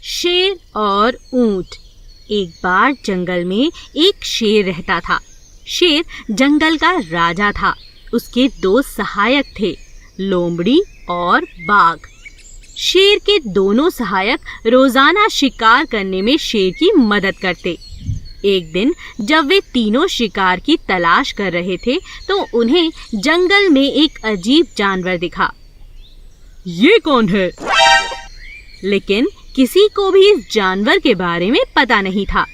शेर और ऊंट। एक बार जंगल में एक शेर रहता था। शेर जंगल का राजा था। उसके दो सहायक थे, लोमड़ी और बाघ। शेर के दोनों सहायक रोजाना शिकार करने में शेर की मदद करते। एक दिन जब वे तीनों शिकार की तलाश कर रहे थे तो उन्हें जंगल में एक अजीब जानवर दिखा। ये कौन है? लेकिन किसी को भी इस जानवर के बारे में पता नहीं था।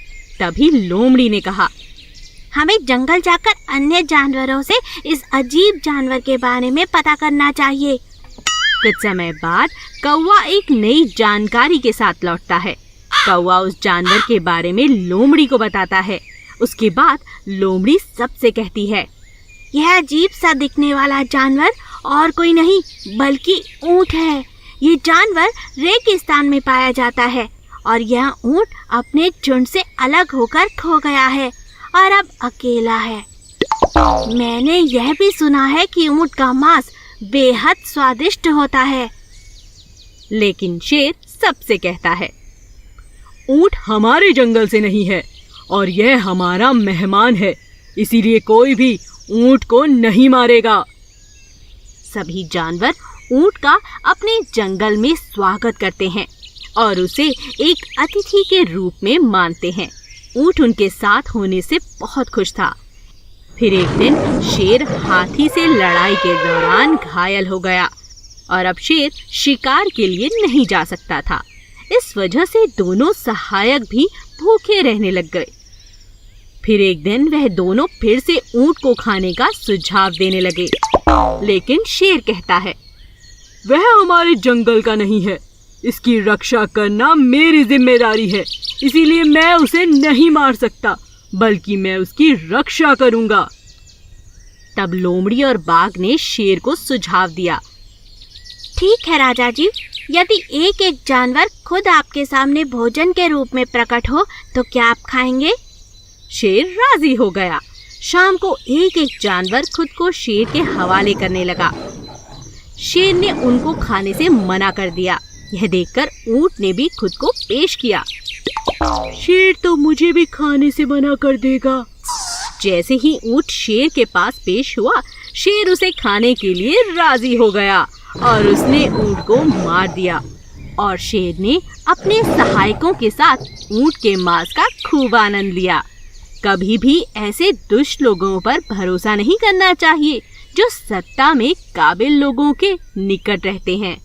तभी लोमड़ी ने कहा, हमें जंगल जाकर अन्य जानवरों से इस अजीब जानवर के बारे में पता करना चाहिए। कुछ समय बाद कौवा एक नई जानकारी के साथ लौटता है। कौवा उस जानवर के बारे में लोमड़ी को बताता है। उसके बाद लोमड़ी सबसे कहती है, यह अजीब सा दिखने वाला जानवर और कोई नहीं बल्कि ऊंट है। ये जानवर रेगिस्तान में पाया जाता है और यह ऊंट अपने झुंड से अलग होकर खो गया है और अब अकेला है। मैंने यह भी सुना है कि ऊंट का मांस बेहद स्वादिष्ट होता है। लेकिन शेर सबसे कहता है, ऊंट हमारे जंगल से नहीं है और यह हमारा मेहमान है, इसीलिए कोई भी ऊंट को नहीं मारेगा। सभी जानवर ऊंट का अपने जंगल में स्वागत करते हैं और उसे एक अतिथि के रूप में मानते हैं। ऊंट उनके साथ होने से बहुत खुश था। फिर एक दिन शेर हाथी से लड़ाई के दौरान घायल हो गया और अब शेर शिकार के लिए नहीं जा सकता था। इस वजह से दोनों सहायक भी भूखे रहने लग गए। फिर एक दिन वह दोनों फिर से ऊंट को खाने का सुझाव देने लगे। लेकिन शेर कहता है, वह हमारे जंगल का नहीं है, इसकी रक्षा करना मेरी जिम्मेदारी है, इसीलिए मैं उसे नहीं मार सकता बल्कि मैं उसकी रक्षा करूंगा। तब लोमड़ी और बाघ ने शेर को सुझाव दिया, ठीक है राजा जी, यदि एक एक जानवर खुद आपके सामने भोजन के रूप में प्रकट हो तो क्या आप खाएंगे? शेर राजी हो गया। शाम को एक एक जानवर खुद को शेर के हवाले करने लगा। शेर ने उनको खाने से मना कर दिया। यह देखकर ऊंट ने भी खुद को पेश किया। शेर तो मुझे भी खाने से मना कर देगा। जैसे ही ऊंट शेर के पास पेश हुआ, शेर उसे खाने के लिए राजी हो गया और उसने ऊंट को मार दिया। और शेर ने अपने सहायकों के साथ ऊंट के मांस का खूब आनंद लिया। कभी भी ऐसे दुष्ट लोगों पर भरोसा नहीं करना चाहिए जो सत्ता में काबिल लोगों के निकट रहते हैं।